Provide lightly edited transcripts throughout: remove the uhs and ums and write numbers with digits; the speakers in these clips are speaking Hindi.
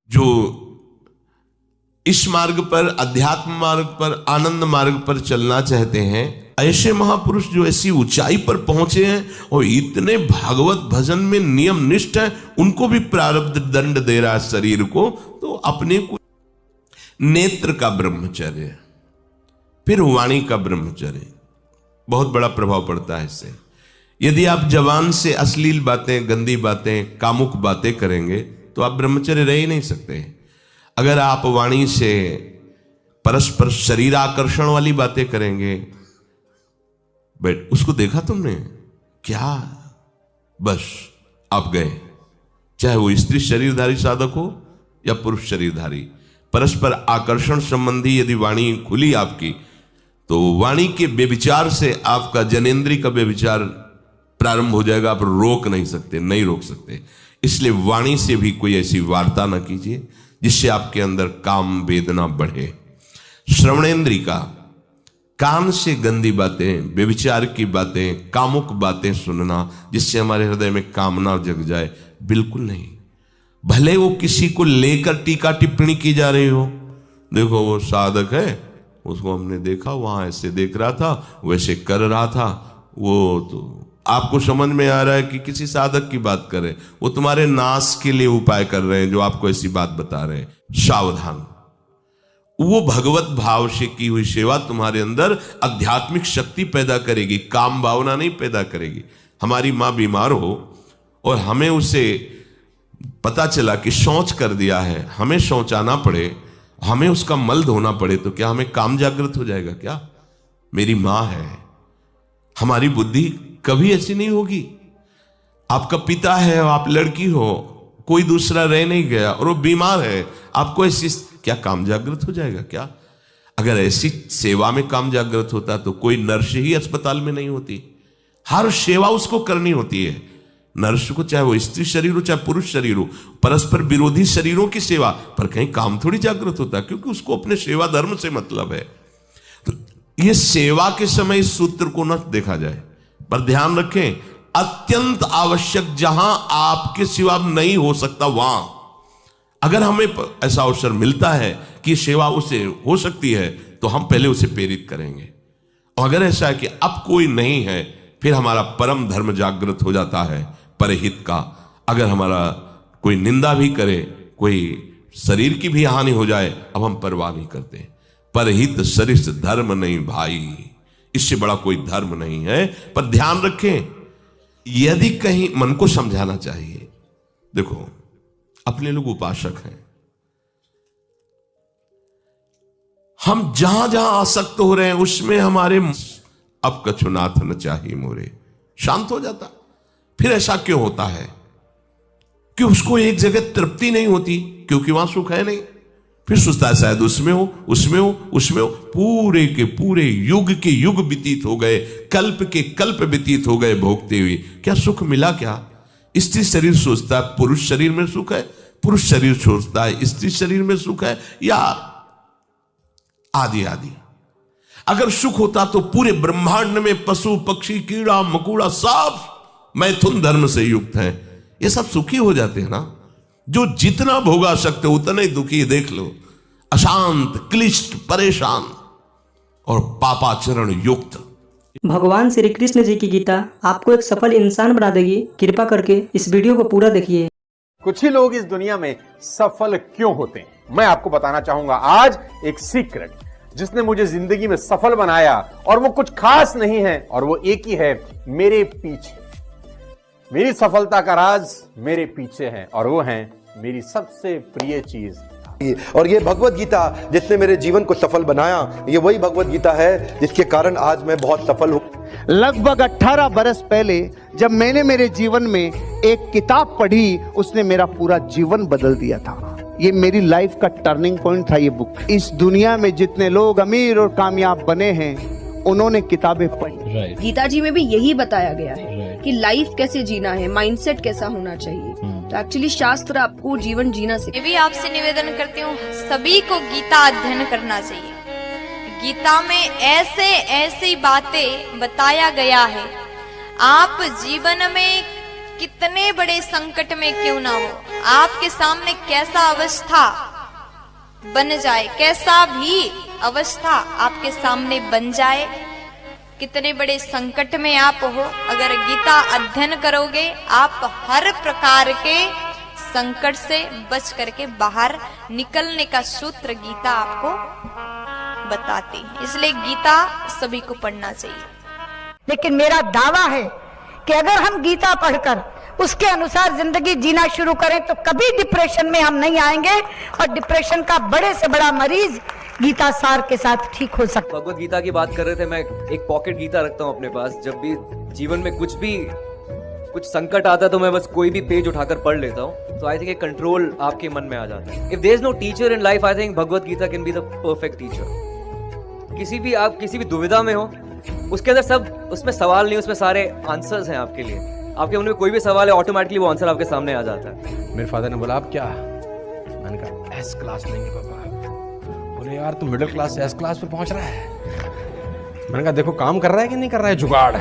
जो इस मार्ग पर, अध्यात्म मार्ग पर, आनंद मार्ग पर चलना चाहते हैं, ऐसे महापुरुष जो ऐसी ऊंचाई पर पहुंचे हैं और इतने भागवत भजन में नियम निष्ठ है, उनको भी प्रारब्ध दंड दे रहा है शरीर को, तो अपने को नेत्र का ब्रह्मचर्य, फिर वाणी का ब्रह्मचर्य, बहुत बड़ा प्रभाव पड़ता है इससे। यदि आप जवान से अश्लील बातें, गंदी बातें, कामुक बातें करेंगे तो आप ब्रह्मचर्य रह ही नहीं सकते। अगर आप वाणी से परस्पर शरीर आकर्षण वाली बातें करेंगे, बट उसको देखा तुमने क्या, बस आप गए, चाहे वो स्त्री शरीरधारी साधक हो या पुरुष शरीरधारी। परस्पर आकर्षण संबंधी यदि वाणी खुली आपकी, तो वाणी के व्यभिचार से आपका जनेंद्री का व्यभिचार प्रारंभ हो जाएगा। आप रोक नहीं सकते, नहीं रोक सकते। इसलिए वाणी से भी कोई ऐसी वार्ता ना कीजिए जिससे आपके अंदर काम वेदना बढ़े। श्रवणेंद्री का, कान से गंदी बातें, व्यभिचार की बातें, कामुक बातें सुनना जिससे हमारे हृदय में कामना जग जाए, बिल्कुल नहीं। भले वो किसी को लेकर टीका टिप्पणी की जा रही हो, देखो वो साधक है, उसको हमने देखा, वहां ऐसे देख रहा था, वैसे कर रहा था, वो तो आपको समझ में आ रहा है कि किसी साधक की बात कर रहे हैं, वो तुम्हारे नाश के लिए उपाय कर रहे हैं जो आपको ऐसी बात बता रहे हैं। सावधान। वो भगवत भाव से की हुई सेवा तुम्हारे अंदर आध्यात्मिक शक्ति पैदा करेगी, काम भावना नहीं पैदा करेगी। हमारी माँ बीमार हो और हमें उसे पता चला कि शौच कर दिया है, हमें शौचाना पड़े, हमें उसका मल धोना पड़े, तो क्या हमें काम जागृत हो जाएगा? क्या मेरी माँ है। हमारी बुद्धि कभी ऐसी नहीं होगी। आपका पिता है, आप लड़की हो, कोई दूसरा रह नहीं गया और वो बीमार है, आपको ऐसी क्या काम जागृत हो जाएगा? क्या अगर ऐसी सेवा में काम जागृत होता तो कोई नर्स ही अस्पताल में नहीं होती। हर सेवा उसको करनी होती है, नर्स को, चाहे वो स्त्री शरीर हो चाहे पुरुष शरीर हो, परस्पर विरोधी शरीरों की सेवा, पर कहीं काम थोड़ी जागृत होता, क्योंकि उसको अपने सेवा धर्म से मतलब है। तो ये सेवा के समय इस सूत्र को न देखा जाए, पर ध्यान रखें, अत्यंत आवश्यक जहां आपके सिवा नहीं हो सकता, वहां अगर हमें ऐसा अवसर मिलता है कि सेवा उसे हो सकती है, तो हम पहले उसे प्रेरित करेंगे। और अगर ऐसा है कि अब कोई नहीं है, फिर हमारा परम धर्म जागृत हो जाता है परहित का। अगर हमारा कोई निंदा भी करे, कोई शरीर की भी हानि हो जाए, अब हम परवाह नहीं करते। परहित सरिस धर्म नहीं भाई, इससे बड़ा कोई धर्म नहीं है। पर ध्यान रखें, यदि कहीं मन को समझाना चाहिए, देखो अपने लोग उपासक हैं, हम जहां जहां आसक्त हो रहे हैं उसमें हमारे अब कछुनाथ न चाहिए मोरे, शांत हो जाता। फिर ऐसा क्यों होता है कि उसको एक जगह तृप्ति नहीं होती, क्योंकि वहां सुख है नहीं। फिर सोचता है शायद उसमें हो, उसमें हो, उसमें हो। पूरे के पूरे युग के युग व्यतीत हो गए, कल्प के कल्प व्यतीत हो गए भोगते हुए, क्या सुख मिला? क्या स्त्री शरीर सोचता है पुरुष शरीर में सुख है, पुरुष शरीर सोचता है स्त्री शरीर में सुख है, या आदि आदि। अगर सुख होता तो पूरे ब्रह्मांड में पशु पक्षी कीड़ा मकोड़ा सब मैथुन धर्म से युक्त हैं, ये सब सुखी हो जाते हैं ना। जो जितना भोगा सकते उतना ही दुखी, देख लो, अशांत, क्लिष्ट, परेशान और पापाचरण युक्त। भगवान श्री कृष्ण जी की गीता आपको एक सफल इंसान बना देगी। कृपा करके इस वीडियो को पूरा देखिए। कुछ ही लोग इस दुनिया में सफल क्यों होते हैं, मैं आपको बताना चाहूंगा आज एक सीक्रेट, जिसने मुझे जिंदगी में सफल बनाया। और वो कुछ खास नहीं है, और वो एक ही है, मेरे पीछे। मेरी सफलता का राज मेरे पीछे है, और वो है मेरी सबसे प्रिय चीज। और ये भगवत गीता जिसने मेरे जीवन को सफल बनाया, ये वही भगवत गीता है जिसके कारण आज मैं बहुत सफल हूँ। लगभग 18 बरस पहले जब मैंने मेरे जीवन में एक किताब पढ़ी, उसने मेरा पूरा जीवन बदल दिया था। ये मेरी लाइफ का टर्निंग पॉइंट था ये बुक। इस दुनिया में जितने लोग अमीर और कामयाब बने हैं, उन्होंने किताबें पढ़ी। गीता जी में भी यही बताया गया है कि लाइफ कैसे जीना है, माइंडसेट कैसा होना चाहिए। तो एक्चुअली शास्त्र आपको जीवन जीना सिखाता है। मैं भी आपसे निवेदन करती हूँ, सभी को गीता अध्ययन करना चाहिए। गीता में ऐसे बातें बताया गया है, आप जीवन में कितने बड़े संकट में क्यों ना हो, आपके सामने कैसा अवस्था बन जाए, कैसा भी अवस्था आपके सामने बन जाए, कितने बड़े संकट में आप हो, अगर गीता अध्ययन करोगे आप हर प्रकार के संकट से बच करके बाहर निकलने का सूत्र गीता आपको बताती है। इसलिए गीता सभी को पढ़ना चाहिए। लेकिन मेरा दावा है कि अगर हम गीता पढ़कर उसके अनुसार जिंदगी जीना शुरू करें तो कभी डिप्रेशन में हम नहीं आएंगे, और डिप्रेशन का बड़े से बड़ा मरीज गीता सार के साथ ठीक हो सकता है। भगवत गीता की बात कर रहे थे, मैं एक पॉकेट गीता रखता हूँ अपने पास। जब भी जीवन में कुछ संकट आता है तो मैं बस कोई भी पेज उठाकर पढ़ लेता हूँ, तो आई थिंक एक कंट्रोल आपके मन में आ जाता है। If there is no teacher in life, I think Bhagavad Gita can be the perfect teacher. आप किसी भी दुविधा में हो, उसके अंदर सब, उसमें सवाल नहीं, उसमें सारे आंसर्स हैं आपके लिए। आपके मन में कोई भी सवाल है, ऑटोमेटिकली वो आंसर आपके सामने आ जाता है। मेरे फादर ने बोला आप क्या, मैंने कहा एस क्लास लेंगे पापा। बोले यार तू मिडिल क्लास से एस क्लास पे पहुंच रहा है। मैंने कहा देखो काम कर रहा है कि नहीं कर रहा है जुगाड़।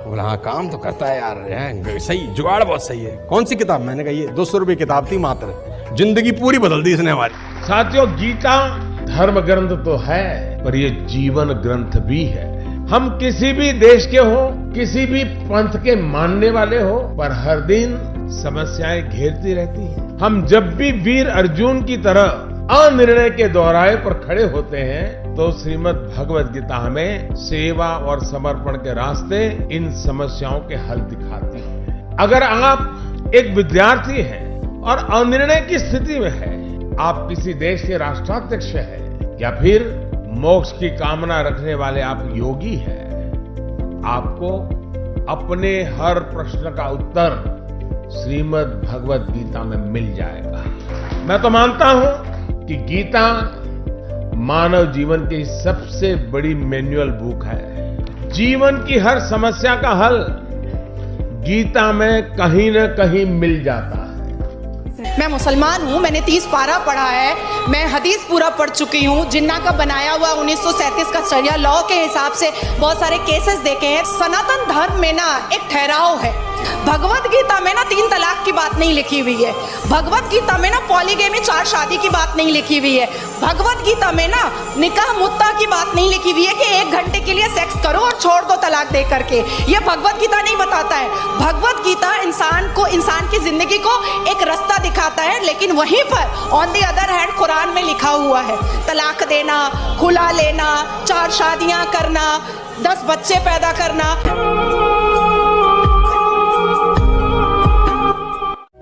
बोला हाँ काम तो करता है यार, सही जुगाड़ बहुत सही है। कौन सी किताब? मैंने कहा ये 200 रुपये किताब थी मात्र, जिंदगी पूरी बदल दी इसने हमारी। साथियों, गीता धर्म ग्रंथ तो है पर ये जीवन ग्रंथ भी है। हम किसी भी देश के हो, किसी भी पंथ के मानने वाले हो, पर हर दिन समस्याएं घेरती रहती हैं। हम जब भी वीर अर्जुन की तरह अनिर्णय के दोहराए पर खड़े होते हैं तो श्रीमद् भगवत गीता हमें सेवा और समर्पण के रास्ते इन समस्याओं के हल दिखाती है। अगर आप एक विद्यार्थी हैं और अनिर्णय की स्थिति में है, आप किसी देश के राष्ट्राध्यक्ष हैं, या फिर मोक्ष की कामना रखने वाले आप योगी हैं, आपको अपने हर प्रश्न का उत्तर श्रीमद् भगवत गीता में मिल जाएगा। मैं तो मानता हूं कि गीता मानव जीवन की सबसे बड़ी मैनुअल बुक है। जीवन की हर समस्या का हल गीता में कहीं न कहीं मिल जाता है। मैं मुसलमान हूँ, मैंने 30 पारा पढ़ा है, मैं हदीस पूरा पढ़ चुकी हूँ, जिन्ना का बनाया हुआ 1937 का शरिया लॉ के हिसाब से बहुत सारे केसेस देखे हैं। सनातन धर्म में ना एक ठहराव है। भगवत गीता में ना 3 तलाक की बात नहीं लिखी हुई है। भगवत गीता में ना पॉलीगेमी 4 शादी की बात नहीं लिखी हुई है। भगवत गीता में ना निकाह मुत्ता की बात नहीं लिखी हुई है कि 1 घंटे के लिए सेक्स करो और छोड़ दो तलाक दे करके। ये भगवत गीता नहीं बताता है। भगवत गीता इंसान की जिंदगी को एक रास्ता दिखाता है, लेकिन वहीं पर on the other hand Quran में लिखा हुआ है तलाक देना, खुला लेना, 4 शादियां करना, 10 बच्चे पैदा करना।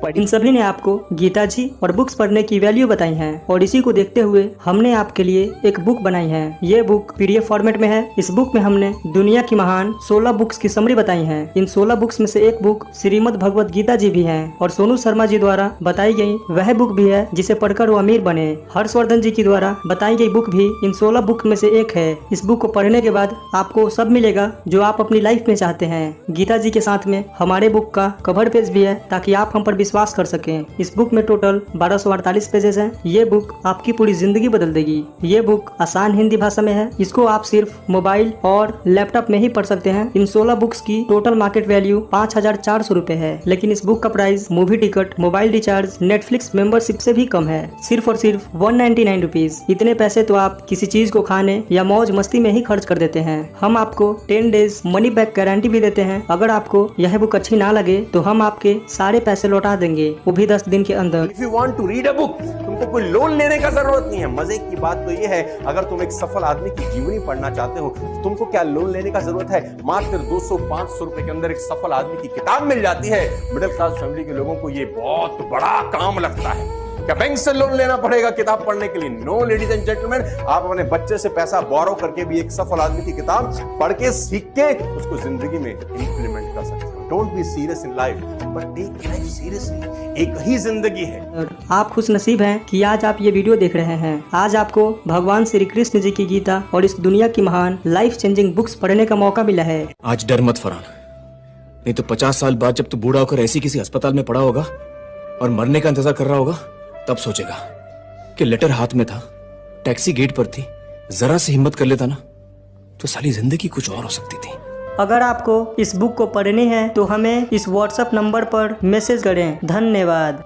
इन सभी ने आपको गीता जी और बुक्स पढ़ने की वैल्यू बताई है, और इसी को देखते हुए हमने आपके लिए एक बुक बनाई है। ये बुक PDF फॉर्मेट में है। इस बुक में हमने दुनिया की महान 16 बुक्स की समरी बताई है। इन 16 बुक्स में से एक बुक श्रीमद् भगवत गीता जी भी है, और सोनू शर्मा जी द्वारा बताई गई वह बुक भी है जिसे पढ़कर वो अमीर बने। हर्षवर्धन जी की द्वारा बताई गई बुक भी इन 16 बुक में से एक है। इस बुक को पढ़ने के बाद आपको सब मिलेगा जो आप अपनी लाइफ में चाहते हैं। गीता जी के साथ में हमारे बुक का कवर पेज भी है, ताकि आप हम पर विश्वास कर सकें। इस बुक में टोटल 1248 पेजेस हैं। ये बुक आपकी पूरी जिंदगी बदल देगी। ये बुक आसान हिंदी भाषा में है। इसको आप सिर्फ मोबाइल और लैपटॉप में ही पढ़ सकते हैं। इन 16 बुक्स की टोटल मार्केट वैल्यू 5400 रुपए है, लेकिन इस बुक का price movie ticket, mobile recharge, Netflix membership से भी कम है। सिर्फ और सिर्फ 199 रुपीज। इतने पैसे तो आप किसी चीज को खाने या मौज मस्ती में ही खर्च कर देते हैं। हम आपको 10 डेज मनी बैक गारंटी भी देते हैं। अगर आपको यह बुक अच्छी ना लगे तो हम आपके सारे पैसे लौटा देंगे, वो भी 10 दिन के अंदर। If you want to read a book, तुमको कोई लोन लेने का जरूरत नहीं है। मजे की बात तो ये है, अगर तुम एक सफल आदमी की जीवनी पढ़ना चाहते हो तो तुमको क्या लोन लेने का जरूरत है? मात्र 200-500 रुपए के अंदर एक सफल आदमी की किताब मिल जाती है। मिडिल क्लास फैमिली के लोगों को ये बहुत बड़ा काम लगता है। क्या बैंक से लोन लेना पड़ेगा किताब पढ़ने के लिए? नो लेडीज एंड जेंटलमैन, आप अपने बच्चे से पैसा बोरो करके भी एक सफल आदमी की किताब पढ़ के सीख के उसको जिंदगी में इंप्लीमेंट कर सकते हो। Don't be serious in life, but take life seriously. एक ही जिंदगी है। आप खुश नसीब हैं कि आज आप ये वीडियो देख रहे हैं। आज आपको भगवान श्री कृष्ण जी की गीता और इस दुनिया की महान लाइफ चेंजिंग बुक्स पढ़ने का मौका मिला है। आज डर मत फरहान, नहीं तो 50 साल बाद जब तू बूढ़ा होकर ऐसी किसी अस्पताल में पड़ा होगा और मरने का इंतजार कर रहा होगा, तब सोचेगा कि लेटर हाथ में था, टैक्सी गेट पर थी, जरा सी हिम्मत कर लेता ना तो साली जिंदगी कुछ और हो सकती थी। अगर आपको इस बुक को पढ़नी है तो हमें इस व्हाट्सएप नंबर पर मैसेज करें। धन्यवाद।